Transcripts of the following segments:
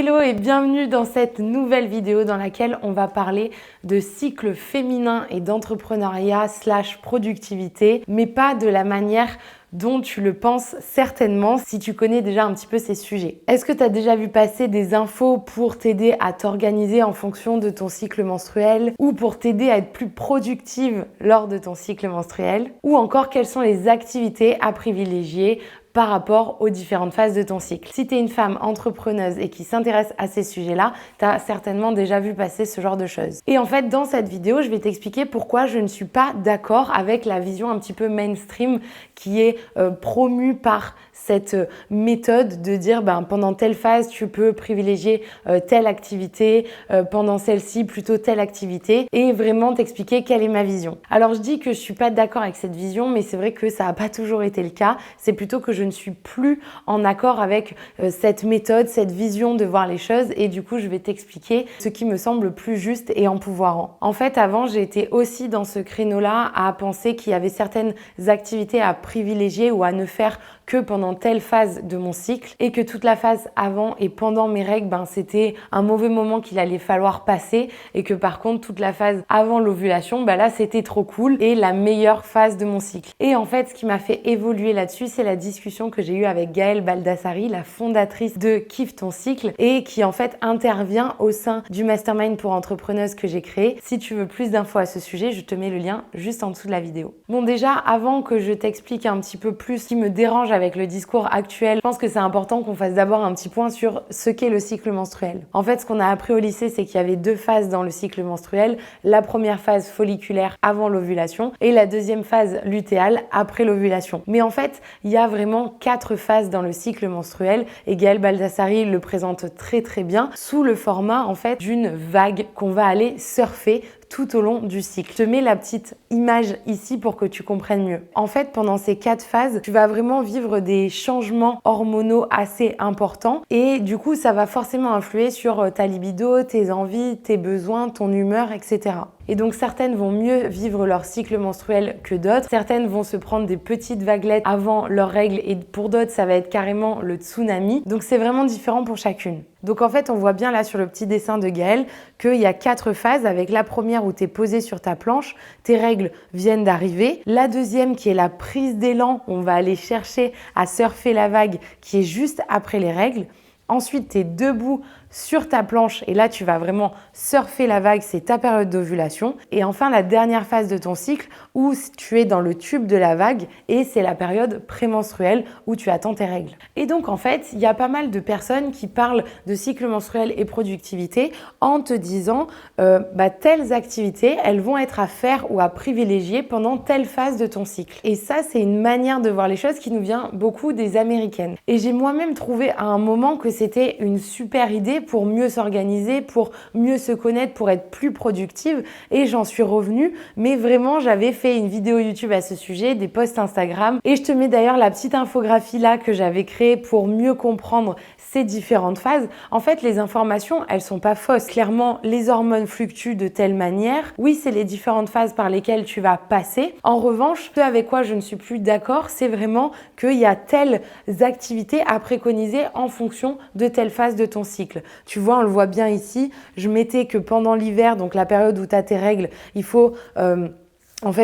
Hello et bienvenue dans cette nouvelle vidéo dans laquelle on va parler de cycle féminin et d'entrepreneuriat / productivité, mais pas de la manière dont tu le penses certainement si tu connais déjà un petit peu ces sujets. Est-ce que tu as déjà vu passer des infos pour t'aider à t'organiser en fonction de ton cycle menstruel ou pour t'aider à être plus productive lors de ton cycle menstruel? Ou encore quelles sont les activités à privilégier par rapport aux différentes phases de ton cycle. Si tu es une femme entrepreneuse et qui s'intéresse à ces sujets-là, tu as certainement déjà vu passer ce genre de choses. Et en fait, dans cette vidéo, je vais t'expliquer pourquoi je ne suis pas d'accord avec la vision un petit peu mainstream qui est promue par cette méthode de dire pendant telle phase, tu peux privilégier telle activité, pendant celle-ci, plutôt telle activité, et vraiment t'expliquer quelle est ma vision. Alors, je dis que je suis pas d'accord avec cette vision, mais c'est vrai que ça n'a pas toujours été le cas. C'est plutôt que je ne suis plus en accord avec cette méthode, cette vision de voir les choses, et du coup, je vais t'expliquer ce qui me semble plus juste et empouvoirant. En fait, avant, j'ai été aussi dans ce créneau-là à penser qu'il y avait certaines activités à privilégier ou à ne faire que pendant telle phase de mon cycle et que toute la phase avant et pendant mes règles, c'était un mauvais moment qu'il allait falloir passer et que par contre, toute la phase avant l'ovulation, là, c'était trop cool et la meilleure phase de mon cycle. Et en fait, ce qui m'a fait évoluer là-dessus, c'est la discussion que j'ai eue avec Gaëlle Baldassari, la fondatrice de Kiffe ton cycle et qui en fait intervient au sein du mastermind pour entrepreneuses que j'ai créé. Si tu veux plus d'infos à ce sujet, je te mets le lien juste en dessous de la vidéo. Bon, déjà, avant que je t'explique un petit peu plus ce qui me dérange avec le discours actuel, je pense que c'est important qu'on fasse d'abord un petit point sur ce qu'est le cycle menstruel. En fait, ce qu'on a appris au lycée, c'est qu'il y avait deux phases dans le cycle menstruel. La première phase folliculaire avant l'ovulation et la deuxième phase lutéale après l'ovulation. Mais en fait, il y a vraiment 4 phases dans le cycle menstruel et Gaëlle Baldassari le présente très très bien sous le format en fait d'une vague qu'on va aller surfer tout au long du cycle. Je te mets la petite image ici pour que tu comprennes mieux. En fait, pendant ces 4 phases, tu vas vraiment vivre des changements hormonaux assez importants et du coup, ça va forcément influer sur ta libido, tes envies, tes besoins, ton humeur, etc. Et donc, certaines vont mieux vivre leur cycle menstruel que d'autres. Certaines vont se prendre des petites vaguelettes avant leurs règles et pour d'autres, ça va être carrément le tsunami. Donc, c'est vraiment différent pour chacune. Donc, en fait, on voit bien là sur le petit dessin de Gaëlle qu'il y a 4 phases avec la première où tu es posé sur ta planche, tes règles viennent d'arriver. La deuxième qui est la prise d'élan, on va aller chercher à surfer la vague qui est juste après les règles. Ensuite, tu es debout sur ta planche et là, tu vas vraiment surfer la vague, c'est ta période d'ovulation. Et enfin, la dernière phase de ton cycle où tu es dans le tube de la vague et c'est la période prémenstruelle où tu attends tes règles. Et donc, en fait, il y a pas mal de personnes qui parlent de cycle menstruel et productivité en te disant telles activités, elles vont être à faire ou à privilégier pendant telle phase de ton cycle. Et ça, c'est une manière de voir les choses qui nous vient beaucoup des Américaines. Et j'ai moi-même trouvé à un moment que c'était une super idée pour mieux s'organiser, pour mieux se connaître, pour être plus productive et j'en suis revenue. Mais vraiment, j'avais fait une vidéo YouTube à ce sujet, des posts Instagram et je te mets d'ailleurs la petite infographie là que j'avais créée pour mieux comprendre ces différentes phases. En fait, les informations, elles sont pas fausses. Clairement, les hormones fluctuent de telle manière. Oui, c'est les différentes phases par lesquelles tu vas passer. En revanche, ce avec quoi je ne suis plus d'accord, c'est vraiment qu'il y a telles activités à préconiser en fonction de telle phase de ton cycle. Tu vois, on le voit bien ici. Je mettais que pendant l'hiver, donc la période où tu as tes règles, il faut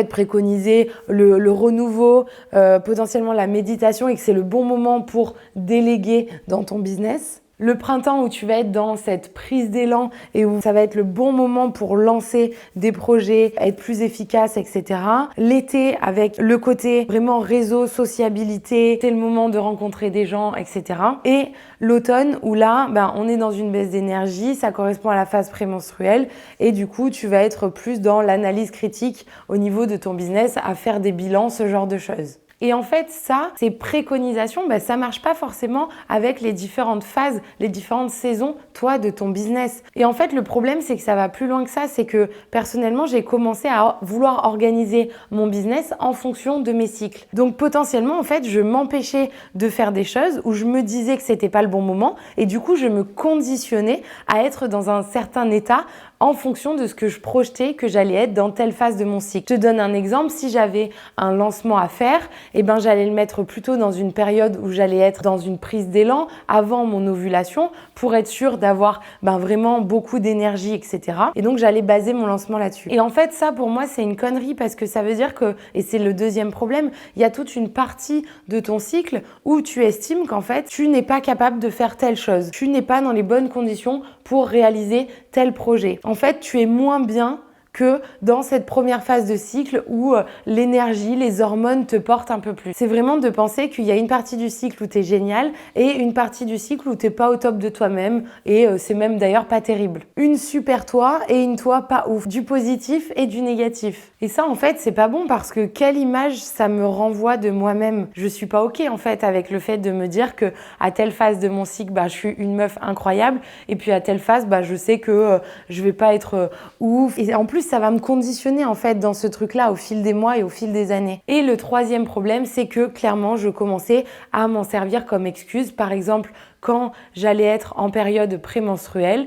préconiser le renouveau, potentiellement la méditation et que c'est le bon moment pour déléguer dans ton business. Le printemps où tu vas être dans cette prise d'élan et où ça va être le bon moment pour lancer des projets, être plus efficace, etc. L'été avec le côté vraiment réseau, sociabilité, c'est le moment de rencontrer des gens, etc. Et l'automne où là, on est dans une baisse d'énergie, ça correspond à la phase prémenstruelle et du coup, tu vas être plus dans l'analyse critique au niveau de ton business, à faire des bilans, ce genre de choses. Et en fait, ça, ces préconisations, ça marche pas forcément avec les différentes phases, les différentes saisons, toi, de ton business. Et en fait, le problème, c'est que ça va plus loin que ça. C'est que personnellement, j'ai commencé à vouloir organiser mon business en fonction de mes cycles. Donc potentiellement, en fait, je m'empêchais de faire des choses où je me disais que c'était pas le bon moment et du coup, je me conditionnais à être dans un certain état en fonction de ce que je projetais que j'allais être dans telle phase de mon cycle. Je te donne un exemple, si j'avais un lancement à faire eh ben j'allais le mettre plutôt dans une période où j'allais être dans une prise d'élan avant mon ovulation pour être sûre d'avoir vraiment beaucoup d'énergie, etc. Et donc j'allais baser mon lancement là-dessus. Et en fait, ça pour moi, c'est une connerie parce que ça veut dire que, et c'est le deuxième problème, il y a toute une partie de ton cycle où tu estimes qu'en fait, tu n'es pas capable de faire telle chose. Tu n'es pas dans les bonnes conditions pour réaliser tel projet. En fait, tu es moins bien que dans cette première phase de cycle où l'énergie, les hormones te portent un peu plus. C'est vraiment de penser qu'il y a une partie du cycle où tu es génial et une partie du cycle où tu n'es pas au top de toi-même et c'est même d'ailleurs pas terrible. Une super toi et une toi pas ouf. Du positif et du négatif. Et ça en fait c'est pas bon parce que quelle image ça me renvoie de moi-même. Je suis pas ok en fait avec le fait de me dire que à telle phase de mon cycle je suis une meuf incroyable et puis à telle phase je sais que je vais pas être ouf. Et en plus ça va me conditionner en fait dans ce truc-là au fil des mois et au fil des années. Et le troisième problème, c'est que clairement, je commençais à m'en servir comme excuse. Par exemple, quand j'allais être en période prémenstruelle,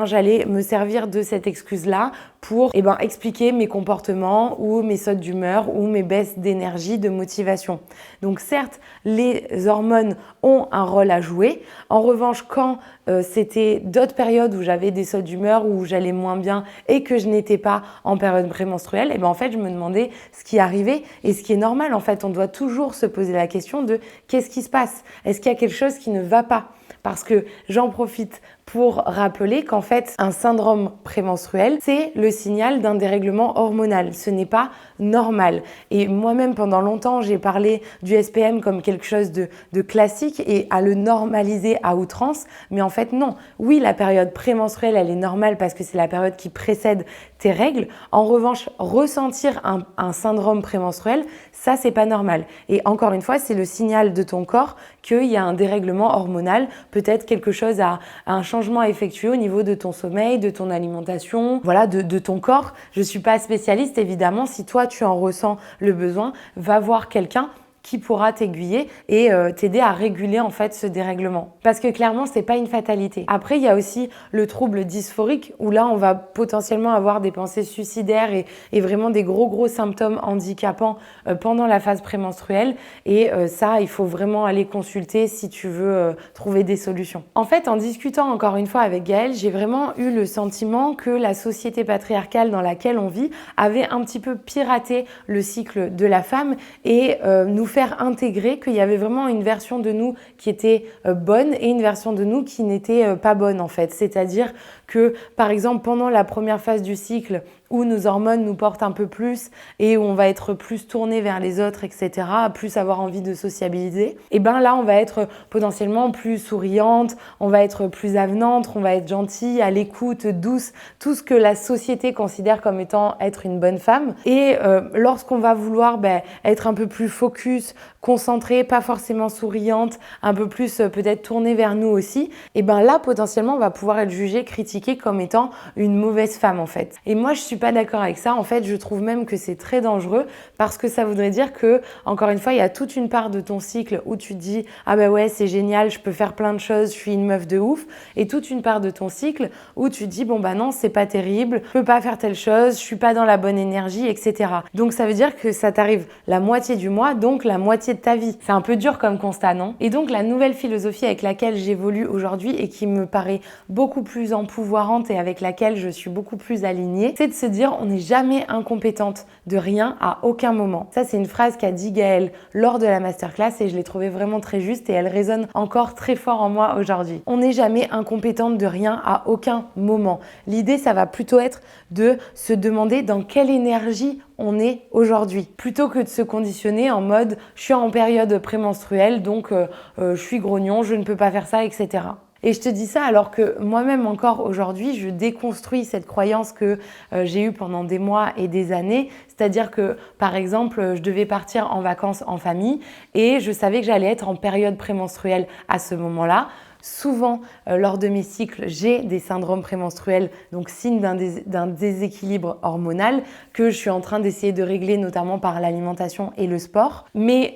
j'allais me servir de cette excuse-là pour expliquer mes comportements ou mes sautes d'humeur ou mes baisses d'énergie, de motivation. Donc certes, les hormones ont un rôle à jouer. En revanche, quand c'était d'autres périodes où j'avais des sautes d'humeur, où j'allais moins bien et que je n'étais pas en période prémenstruelle, en fait, je me demandais ce qui arrivait et ce qui est normal. En fait, on doit toujours se poser la question de qu'est-ce qui se passe? Est-ce qu'il y a quelque chose qui ne va pas? Parce que j'en profite pour rappeler qu'en fait, un syndrome prémenstruel, c'est le signal d'un dérèglement hormonal. Ce n'est pas normal. Et moi-même, pendant longtemps, j'ai parlé du SPM comme quelque chose de classique et à le normaliser à outrance. Mais en fait, non. Oui, la période prémenstruelle, elle est normale parce que c'est la période qui précède tes règles. En revanche, ressentir un syndrome prémenstruel, ça, c'est pas normal. Et encore une fois, c'est le signal de ton corps qu'il y a un dérèglement hormonal, peut-être quelque chose à un changement à effectuer au niveau de ton sommeil, de ton alimentation, voilà, de ton corps. Je suis pas spécialiste, évidemment. Si toi, tu en ressens le besoin, va voir quelqu'un qui pourra t'aiguiller et t'aider à réguler en fait ce dérèglement. Parce que clairement, c'est pas une fatalité. Après, il y a aussi le trouble dysphorique où là, on va potentiellement avoir des pensées suicidaires et vraiment des gros symptômes handicapants pendant la phase prémenstruelle. Et ça, il faut vraiment aller consulter si tu veux trouver des solutions. En fait, en discutant encore une fois avec Gaëlle, j'ai vraiment eu le sentiment que la société patriarcale dans laquelle on vit avait un petit peu piraté le cycle de la femme et nous faire intégrer qu'il y avait vraiment une version de nous qui était bonne et une version de nous qui n'était pas bonne en fait. C'est-à-dire que par exemple pendant la première phase du cycle où nos hormones nous portent un peu plus et où on va être plus tourné vers les autres, etc., plus avoir envie de sociabiliser, et là on va être potentiellement plus souriante, on va être plus avenante, on va être gentille, à l'écoute, douce, tout ce que la société considère comme étant être une bonne femme. Et lorsqu'on va vouloir être un peu plus focus, concentrée, pas forcément souriante, un peu plus peut-être tournée vers nous aussi, et là potentiellement on va pouvoir être jugée, critiquée comme étant une mauvaise femme en fait. Et moi je suis pas d'accord avec ça. En fait, je trouve même que c'est très dangereux parce que ça voudrait dire que, encore une fois, il y a toute une part de ton cycle où tu te dis « Ah ouais, c'est génial, je peux faire plein de choses, je suis une meuf de ouf » et toute une part de ton cycle où tu te dis « Bon non, c'est pas terrible, je peux pas faire telle chose, je suis pas dans la bonne énergie, etc. » Donc, ça veut dire que ça t'arrive la moitié du mois, donc la moitié de ta vie. C'est un peu dur comme constat, non? Et donc, la nouvelle philosophie avec laquelle j'évolue aujourd'hui et qui me paraît beaucoup plus empouvoirante et avec laquelle je suis beaucoup plus alignée, c'est de se dire on n'est jamais incompétente de rien à aucun moment. Ça, c'est une phrase qu'a dit Gaëlle lors de la masterclass et je l'ai trouvée vraiment très juste et elle résonne encore très fort en moi aujourd'hui. On n'est jamais incompétente de rien à aucun moment. L'idée, ça va plutôt être de se demander dans quelle énergie on est aujourd'hui, plutôt que de se conditionner en mode je suis en période prémenstruelle donc je suis grognon, je ne peux pas faire ça, etc. Et je te dis ça alors que moi-même encore aujourd'hui, je déconstruis cette croyance que j'ai eue pendant des mois et des années. C'est-à-dire que, par exemple, je devais partir en vacances en famille et je savais que j'allais être en période prémenstruelle à ce moment-là. Souvent, lors de mes cycles, j'ai des syndromes prémenstruels, donc signe d'un déséquilibre hormonal que je suis en train d'essayer de régler, notamment par l'alimentation et le sport. Mais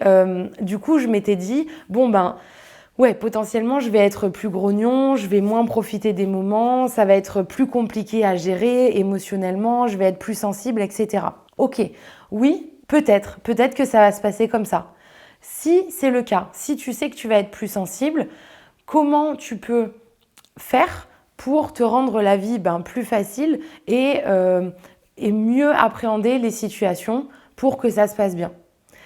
du coup, je m'étais dit, ouais, potentiellement, je vais être plus grognon, je vais moins profiter des moments, ça va être plus compliqué à gérer émotionnellement, je vais être plus sensible, etc. Ok, oui, peut-être que ça va se passer comme ça. Si c'est le cas, si tu sais que tu vas être plus sensible, comment tu peux faire pour te rendre la vie plus facile et mieux appréhender les situations pour que ça se passe bien.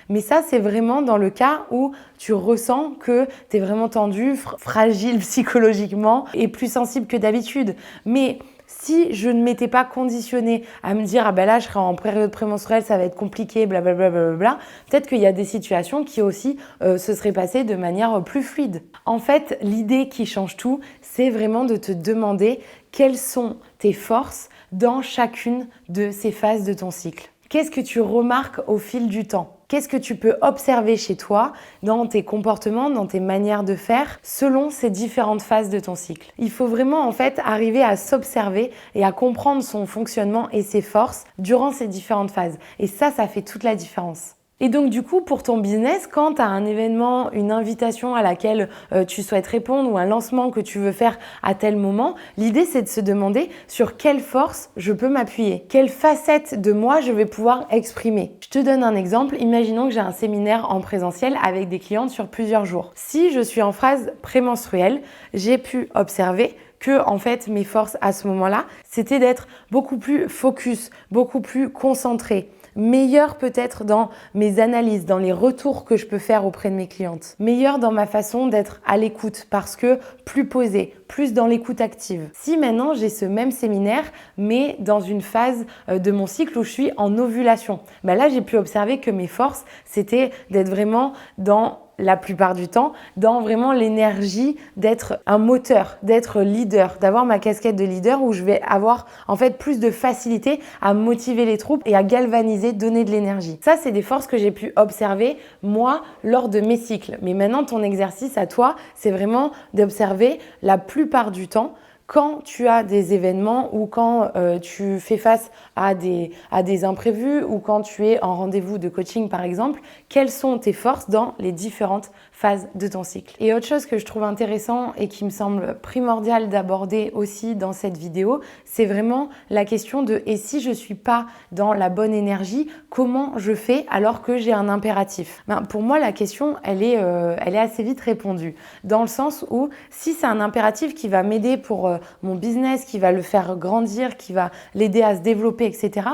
Mais ça, c'est vraiment dans le cas où tu ressens que tu es vraiment tendu, fragile psychologiquement et plus sensible que d'habitude. Mais si je ne m'étais pas conditionnée à me dire « Ah ben là, je serai en période prémenstruelle, ça va être compliqué, blablabla, blablabla », peut-être qu'il y a des situations qui aussi se seraient passées de manière plus fluide. En fait, l'idée qui change tout, c'est vraiment de te demander quelles sont tes forces dans chacune de ces phases de ton cycle. Qu'est-ce que tu remarques au fil du temps ? Qu'est-ce que tu peux observer chez toi, dans tes comportements, dans tes manières de faire, selon ces différentes phases de ton cycle? Il faut vraiment en fait arriver à s'observer et à comprendre son fonctionnement et ses forces durant ces différentes phases. Et ça fait toute la différence. Et donc du coup, pour ton business, quand tu as un événement, une invitation à laquelle tu souhaites répondre ou un lancement que tu veux faire à tel moment, l'idée c'est de se demander sur quelle force je peux m'appuyer, quelle facette de moi je vais pouvoir exprimer. Je te donne un exemple, imaginons que j'ai un séminaire en présentiel avec des clientes sur plusieurs jours. Si je suis en phase prémenstruelle, j'ai pu observer que en fait mes forces à ce moment-là, c'était d'être beaucoup plus focus, beaucoup plus concentrée, meilleure peut-être dans mes analyses, dans les retours que je peux faire auprès de mes clientes, meilleure dans ma façon d'être à l'écoute parce que plus posée, plus dans l'écoute active. Si maintenant j'ai ce même séminaire mais dans une phase de mon cycle où je suis en ovulation, là j'ai pu observer que mes forces c'était d'être vraiment dans la plupart du temps, dans vraiment l'énergie d'être un moteur, d'être leader, d'avoir ma casquette de leader où je vais avoir en fait plus de facilité à motiver les troupes et à galvaniser, donner de l'énergie. Ça, c'est des forces que j'ai pu observer moi lors de mes cycles. Mais maintenant, ton exercice à toi, c'est vraiment d'observer la plupart du temps quand tu as des événements ou quand tu fais face à des imprévus ou quand tu es en rendez-vous de coaching par exemple, quelles sont tes forces dans les différentes phases de ton cycle. Et autre chose que je trouve intéressant et qui me semble primordial d'aborder aussi dans cette vidéo, c'est vraiment la question de et si je suis pas dans la bonne énergie, comment je fais alors que j'ai un impératif? Pour moi, la question, elle est assez vite répondue dans le sens où si c'est un impératif qui va m'aider pour mon business, qui va le faire grandir, qui va l'aider à se développer, etc.,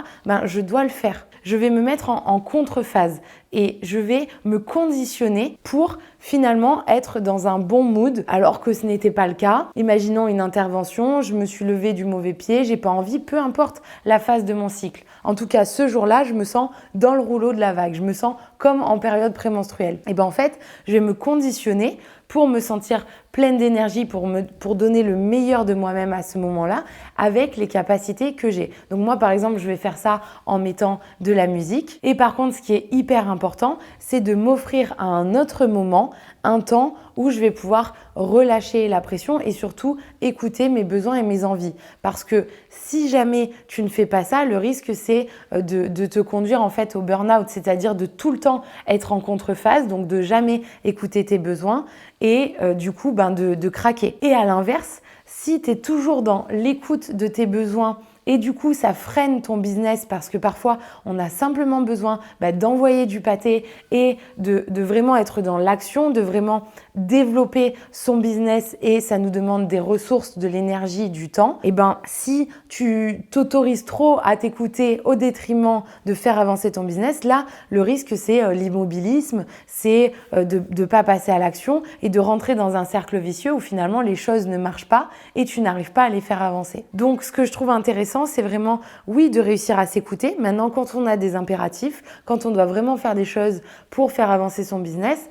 je dois le faire. Je vais me mettre en contre-phase et je vais me conditionner pour finalement être dans un bon mood alors que ce n'était pas le cas. Imaginons une intervention, je me suis levée du mauvais pied, j'ai pas envie, peu importe la phase de mon cycle. En tout cas, ce jour-là, je me sens dans le rouleau de la vague, je me sens comme en période prémenstruelle. Et en fait, je vais me conditionner pour me sentir pleine d'énergie, pour donner le meilleur de moi-même à ce moment-là, avec les capacités que j'ai. Donc moi, par exemple, je vais faire ça en mettant de la musique. Et par contre, ce qui est hyper important, c'est de m'offrir à un autre moment un temps où je vais pouvoir relâcher la pression et surtout écouter mes besoins et mes envies. Parce que si jamais tu ne fais pas ça, le risque c'est de te conduire en fait au burn-out, c'est-à-dire de tout le temps être en contre-phase, donc de jamais écouter tes besoins et du coup de craquer. Et à l'inverse, si tu es toujours dans l'écoute de tes besoins et du coup, ça freine ton business parce que parfois, on a simplement besoin d'envoyer du pâté et de vraiment être dans l'action, de vraiment développer son business et ça nous demande des ressources, de l'énergie, du temps. Et si tu t'autorises trop à t'écouter au détriment de faire avancer ton business, là, le risque, c'est l'immobilisme, c'est de pas passer à l'action et de rentrer dans un cercle vicieux où finalement, les choses ne marchent pas et tu n'arrives pas à les faire avancer. Donc, ce que je trouve intéressant, c'est vraiment, oui, de réussir à s'écouter. Maintenant, quand on a des impératifs, quand on doit vraiment faire des choses pour faire avancer son business,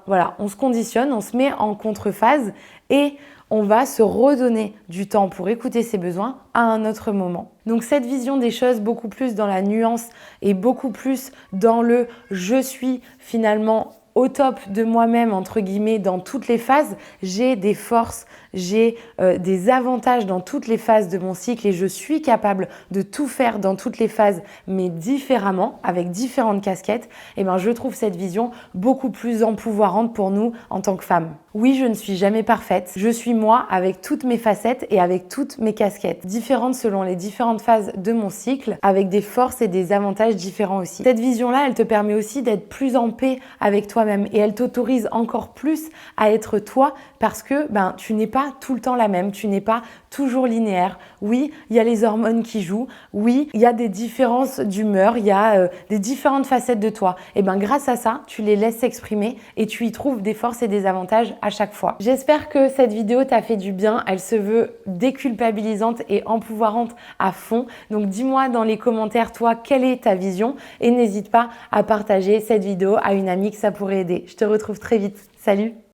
voilà, on se conditionne, on se met en contre-phase et on va se redonner du temps pour écouter ses besoins à un autre moment. Donc cette vision des choses beaucoup plus dans la nuance et beaucoup plus dans le « je suis finalement » au top de moi-même, entre guillemets, dans toutes les phases, j'ai des forces, j'ai des avantages dans toutes les phases de mon cycle et je suis capable de tout faire dans toutes les phases, mais différemment, avec différentes casquettes, et ben je trouve cette vision beaucoup plus empouvoirante pour nous en tant que femmes. Oui, je ne suis jamais parfaite. Je suis moi avec toutes mes facettes et avec toutes mes casquettes, différentes selon les différentes phases de mon cycle, avec des forces et des avantages différents aussi. Cette vision-là, elle te permet aussi d'être plus en paix avec toi-même et elle t'autorise encore plus à être toi parce que tu n'es pas tout le temps la même, tu n'es pas toujours linéaire. Oui, il y a les hormones qui jouent. Oui, il y a des différences d'humeur, il y a des différentes facettes de toi. Et grâce à ça, tu les laisses s'exprimer et tu y trouves des forces et des avantages à chaque fois. J'espère que cette vidéo t'a fait du bien. Elle se veut déculpabilisante et empouvoirante à fond. Donc dis-moi dans les commentaires, toi, quelle est ta vision et n'hésite pas à partager cette vidéo à une amie que ça pourrait aider. Je te retrouve très vite. Salut!